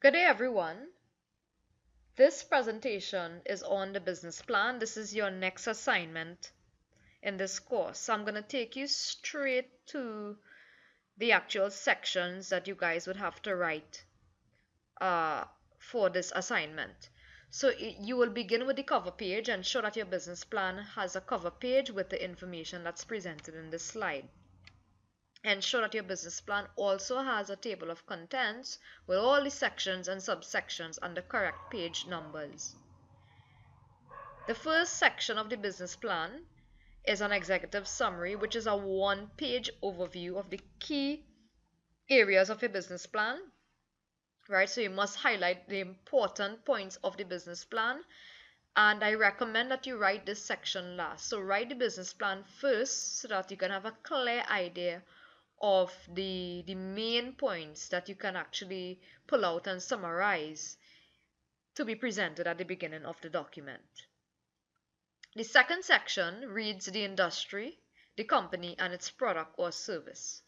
Good day, everyone. This presentation is on the business plan. This is your next assignment in this course. So I'm going to take you straight to the actual sections that you guys would have to write for this assignment. So you will begin with the cover page and show that your business plan has a cover page with the information that's presented in this slide. Ensure that your business plan also has a table of contents with all the sections and subsections and the correct page numbers. The first section of the business plan is an executive summary, which is a one-page overview of the key areas of your business plan, right? So you must highlight the important points of the business plan, and I recommend that you write this section last. So write the business plan first so that you can have a clear idea of the main points that you can actually pull out and summarize to be presented at the beginning of the document. The second section reads the industry, the company, and its product or service.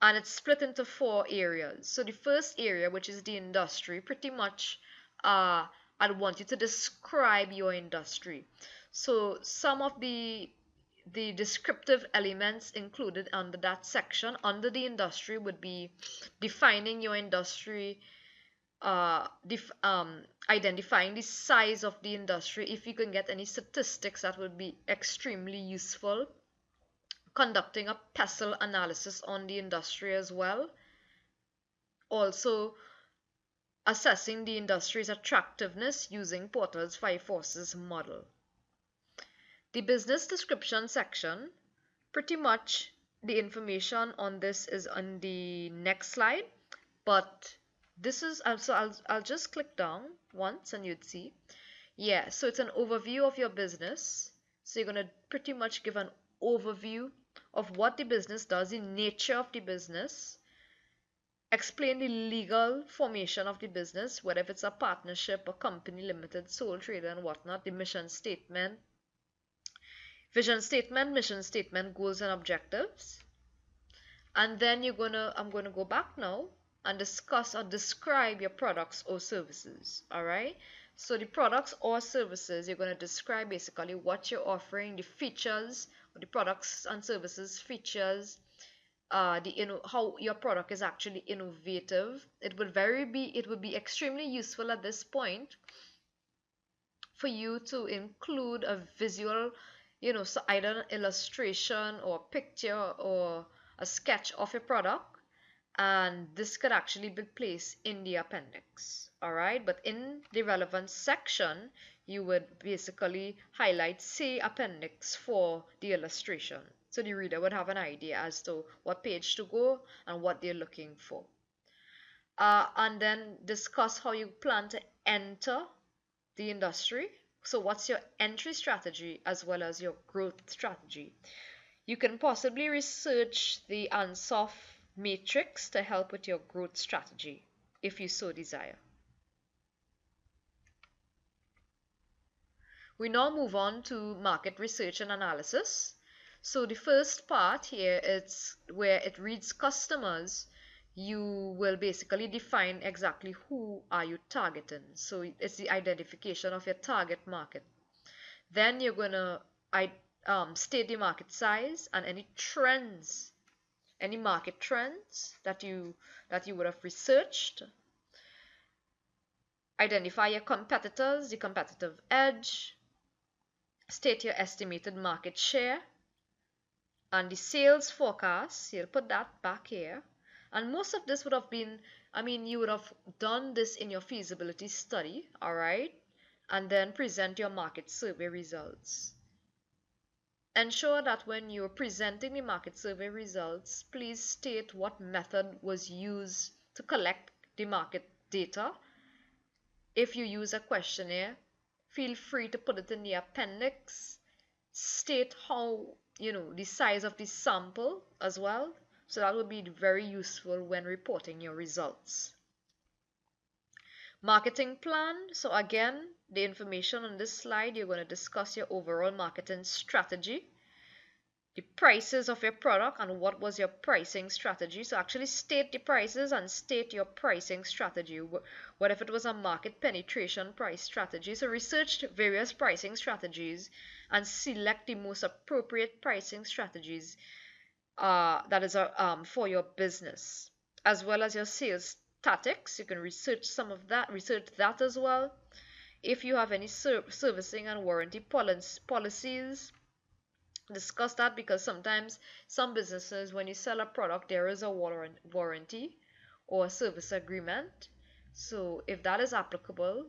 And it's split into four areas. So the first area, which is the industry, pretty much I'd want you to describe your industry. So some of the descriptive elements included under that section under the industry would be defining your industry, identifying the size of the industry. If you can get any statistics, that would be extremely useful. Conducting a pestle analysis on the industry as well. Also assessing the industry's attractiveness using Porter's Five Forces model. The business description section, pretty much the information on this is on the next slide, but this is also, I'll just click down once and you'd see. Yeah, so it's an overview of your business. So you're going to pretty much give an overview of what the business does, the nature of the business, explain the legal formation of the business, whether if it's a partnership, a company limited, sole trader and whatnot, the mission statement, vision statement, mission statement, goals and objectives. And then I'm gonna go back now and discuss or describe your products or services. All right. So the products or services, you're gonna describe basically what you're offering, the features, or the products and services features, how your product is actually innovative. It would be extremely useful at this point for you to include a visual, so either an illustration or a picture or a sketch of your product, and this could actually be placed in the appendix. All right, but in the relevant section you would basically highlight say appendix for the illustration, so the reader would have an idea as to what page to go and what they're looking for. And then discuss how you plan to enter the industry. So what's your entry strategy as well as your growth strategy? You can possibly research the Ansoff matrix to help with your growth strategy if you so desire. We now move on to market research and analysis. So the first part here is where it reads customers. You will basically define exactly who are you targeting. So it's the identification of your target market. Then you're gonna state the market size and any trends, any market trends that you would have researched. Identify your competitors, the competitive edge. State your estimated market share and the sales forecast. You'll put that back here. And most of this would have been, you would have done this in your feasibility study, all right? And then present your market survey results. Ensure that when you're presenting the market survey results, please state what method was used to collect the market data. If you use a questionnaire, feel free to put it in the appendix. State how, the size of the sample as well. So that would be very useful when reporting your results. Marketing plan. So again, the information on this slide, you're going to discuss your overall marketing strategy. the prices of your product and what was your pricing strategy. So actually state the prices and state your pricing strategy. What if it was a market penetration price strategy? So research various pricing strategies and select the most appropriate pricing strategies that is for your business, as well as your sales tactics. You can research some of that, research that as well. If you have any servicing and warranty policies, discuss that, because sometimes some businesses, when you sell a product, there is a warranty or a service agreement. So if that is applicable,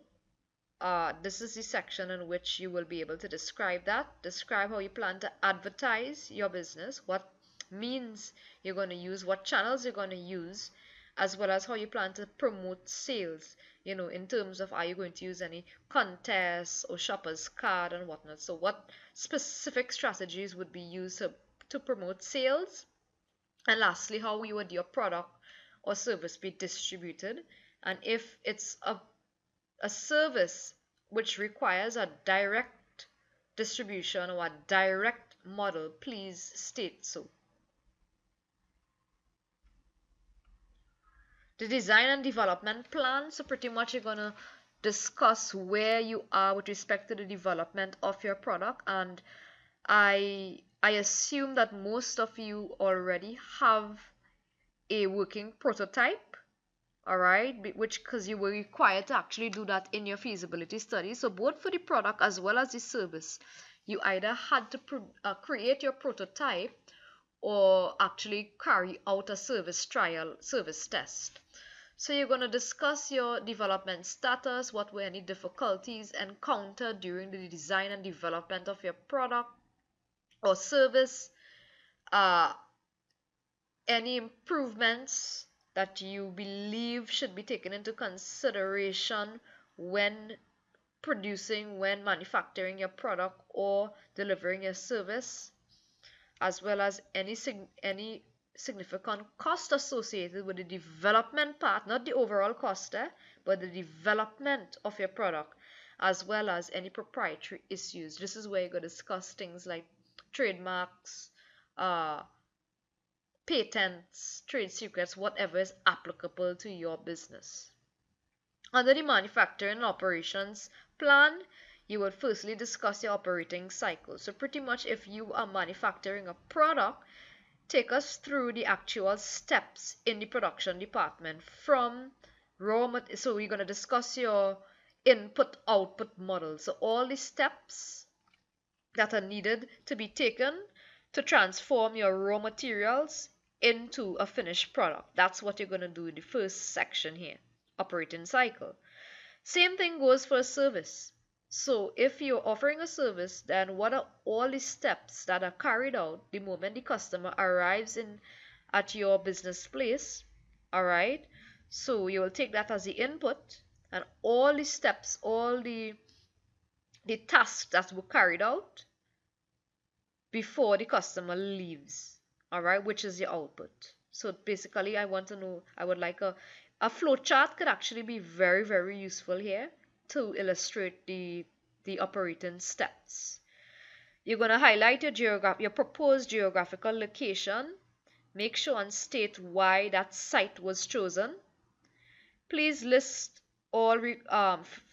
this is the section in which you will be able to describe that. Describe how you plan to advertise your business, what means you're going to use, what channels you're going to use, as well as how you plan to promote sales, in terms of, are you going to use any contests or shoppers card and whatnot. So what specific strategies would be used to promote sales? And lastly, how would your product or service be distributed? And if it's a service which requires a direct distribution or a direct model, please state so. The design and development plan. So pretty much you're going to discuss where you are with respect to the development of your product. And I assume that most of you already have a working prototype, all right, which, because you were required to actually do that in your feasibility study. So both for the product as well as the service, you either had to create your prototype or actually carry out a service trial, service test. So you're going to discuss your development status, what were any difficulties encountered during the design and development of your product or service, any improvements that you believe should be taken into consideration when when manufacturing your product or delivering your service, as well as any significant cost associated with the development part, not the overall cost, but the development of your product, as well as any proprietary issues. This is where you're going to discuss things like trademarks, patents, trade secrets, whatever is applicable to your business. Under the manufacturing and operations plan, you would firstly discuss your operating cycle. So pretty much if you are manufacturing a product, take us through the actual steps in the production department from so we're going to discuss your input output model. So all the steps that are needed to be taken to transform your raw materials into a finished product. That's what you're going to do in the first section here, operating cycle. Same thing goes for a service. So if you're offering a service, then what are all the steps that are carried out the moment the customer arrives at your business place? All right. So you will take that as the input, and all the steps, all the tasks that were carried out before the customer leaves. All right, which is the output. So basically, I would like a flow chart could actually be very, very useful here to illustrate the operating steps. You're going to highlight your proposed geographical location. Make sure and state why that site was chosen. Please list all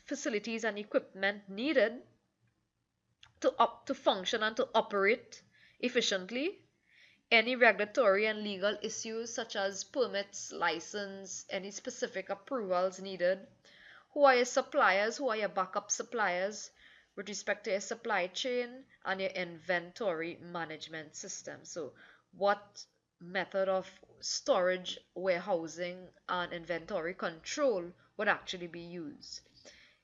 facilities and equipment needed to function and to operate efficiently. Any regulatory and legal issues such as permits, license, any specific approvals needed. Who are your suppliers? Who are your backup suppliers with respect to your supply chain and your inventory management system? So what method of storage, warehousing, and inventory control would actually be used?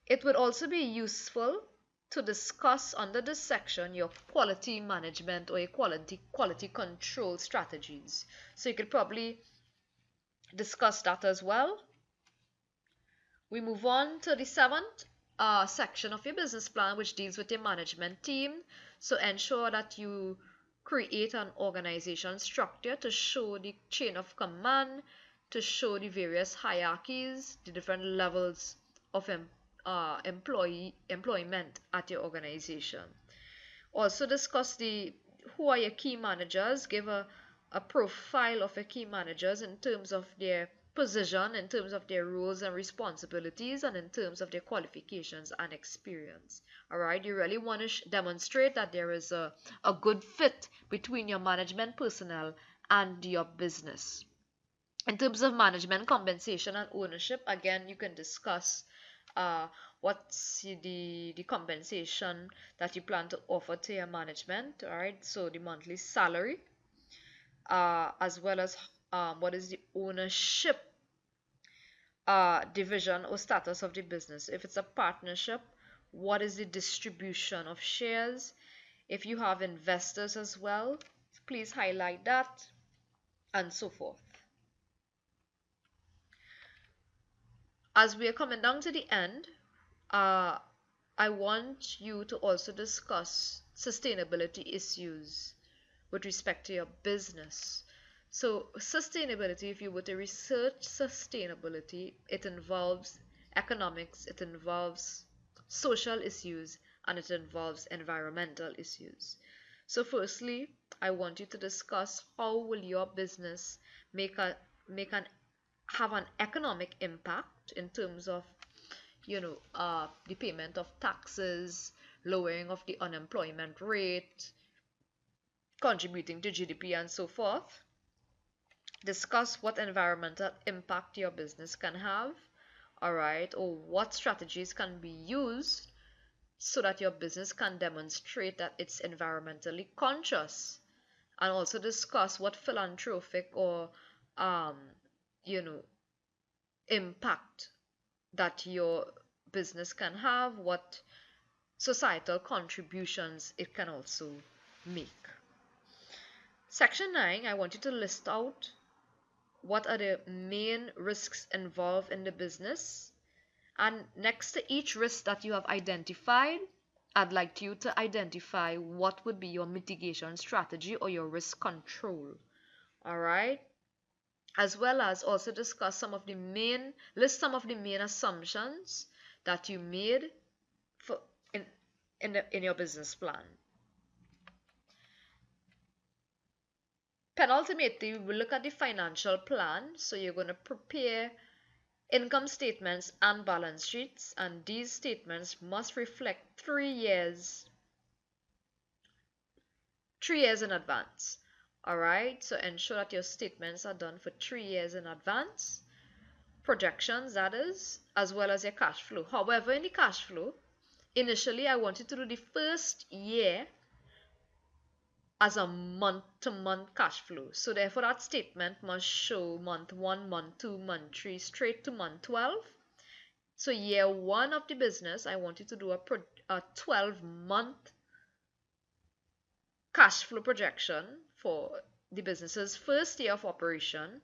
It would also be useful to discuss under this section your quality management or your quality control strategies. So you could probably discuss that as well. We move on to the seventh section of your business plan, which deals with your management team. So ensure that you create an organization structure to show the chain of command, to show the various hierarchies, the different levels of employment at your organization. Also discuss the who are your key managers. Give a profile of your key managers in terms of their position, in terms of their roles and responsibilities, and in terms of their qualifications and experience. All right, you really want to demonstrate that there is a good fit between your management personnel and your business. In terms of management compensation and ownership, again, you can discuss uh, what's the compensation that you plan to offer to your management. All right, so the monthly salary, as well as what is the ownership division or status of the business. If it's a partnership, what is the distribution of shares? If you have investors as well, please highlight that, and so forth. As we are coming down to the end, I want you to also discuss sustainability issues with respect to your business. So, sustainability, if you were to research sustainability, it involves economics, it involves social issues, and it involves environmental issues. So, firstly, I want you to discuss how will your business make a make an have an economic impact in terms of the payment of taxes, lowering of the unemployment rate, contributing to GDP, and so forth. Discuss what environmental impact your business can have, all right, or what strategies can be used so that your business can demonstrate that it's environmentally conscious. And also discuss what philanthropic or um, you know impact that your business can have, what societal contributions it can also make. Section 9, I want you to list out what are the main risks involved in the business. And next to each risk that you have identified, I'd like you to identify what would be your mitigation strategy or your risk control. All right. As well as also discuss list some of the main assumptions that you made for in your business plan. Penultimately, we will look at the financial plan. So you're going to prepare income statements and balance sheets, and these statements must reflect 3 years in advance. All right, so ensure that your statements are done for 3 years in advance, projections that is, as well as your cash flow. However, in the cash flow, initially I want you to do the first year as a month-to-month cash flow. So therefore that statement must show month 1, month 2, month 3, straight to month 12. So year 1 of the business, I want you to do a 12-month cash flow projection for the business's first year of operation.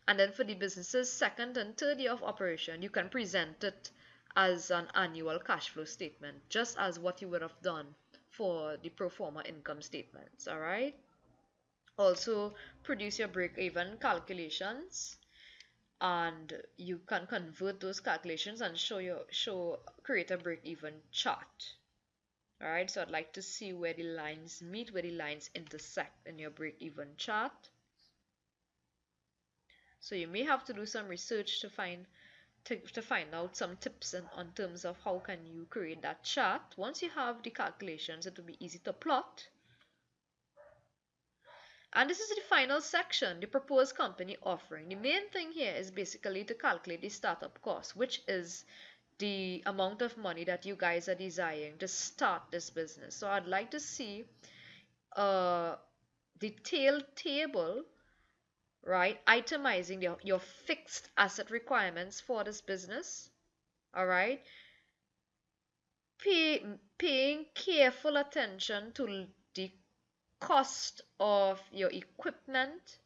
And then for the business's second and third year of operation, you can present it as an annual cash flow statement, just as what you would have done for the pro forma income statements. All right. Also, produce your break-even calculations, and you can convert those calculations and create a break-even chart. All right. So I'd like to see where the lines meet, where the lines intersect in your break-even chart. So you may have to do some research to find out some tips on terms of how can you create that chart. Once you have the calculations, it will be easy to plot. And this is the final section, the proposed company offering. The main thing here is basically to calculate the startup cost, which is the amount of money that you guys are desiring to start this business. So I'd like to see a detailed table, right, itemizing your fixed asset requirements for this business. All right, paying careful attention to the cost of your equipment,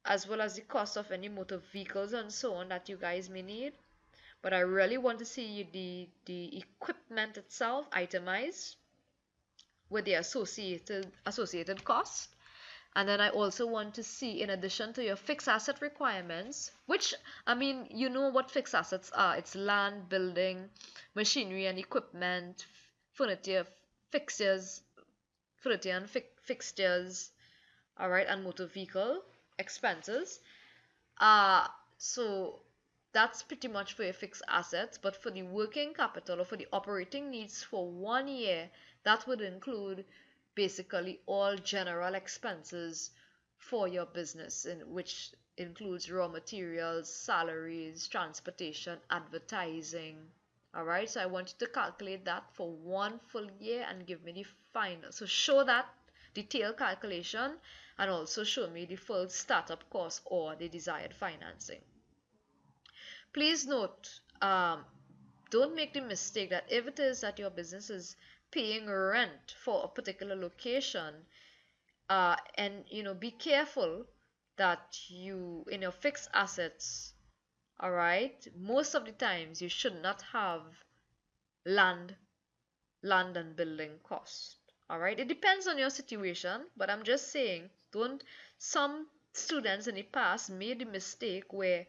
as well as the cost of any motor vehicles and so on that you guys may need. But I really want to see the equipment itself itemized with the associated cost. And then I also want to see, in addition to your fixed asset requirements, which, I mean, you know what fixed assets are. It's land, building, machinery and equipment, furniture, fixtures, furniture and fixtures, all right, and motor vehicle expenses. Uh, so that's pretty much for your fixed assets, but for the working capital or for the operating needs for 1 year, that would include basically all general expenses for your business, in which includes raw materials, salaries, transportation, advertising. All right, so I want you to calculate that for 1 full year and give me the final. So show that detailed calculation and also show me the full startup cost or the desired financing. Please note, don't make the mistake that if it is that your business is paying rent for a particular location, and be careful that you in your fixed assets, all right, most of the times you should not have land land and building cost. All right, it depends on your situation, but I'm just saying, don't some students in the past made the mistake where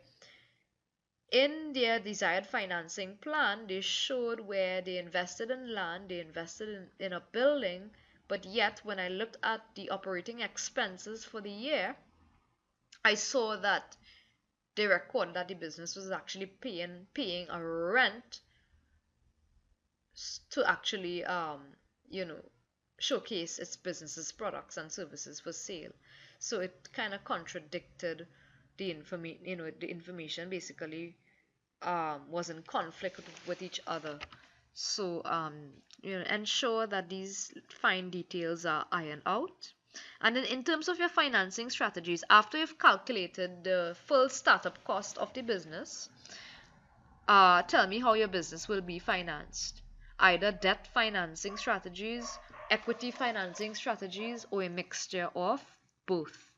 in their desired financing plan they showed where they invested in land, they invested in a building, but yet when I looked at the operating expenses for the year, I saw that they recorded that the business was actually paying a rent to actually you know showcase its business's products and services for sale. So it kind of contradicted the information basically was in conflict with each other. So ensure that these fine details are ironed out. And then in terms of your financing strategies, after you've calculated the full startup cost of the business, tell me how your business will be financed. Either debt financing strategies, equity financing strategies, or a mixture of both.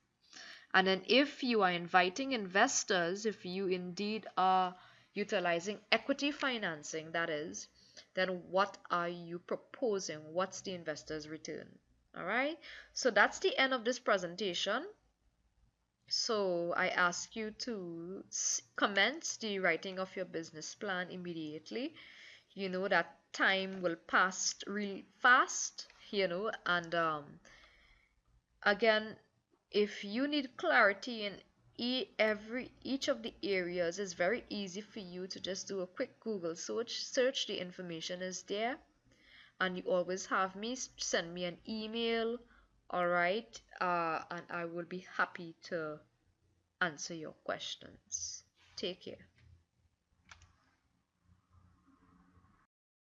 And then if you are inviting investors, if you indeed are utilizing equity financing, that is, then what are you proposing? What's the investor's return? All right. So that's the end of this presentation. So I ask you to commence the writing of your business plan immediately. You know that time will pass real fast, and again, if you need clarity in each of the areas, it's very easy for you to just do a quick Google search. The information is there, and you always have me send me an email, all right, and I will be happy to answer your questions. Take care.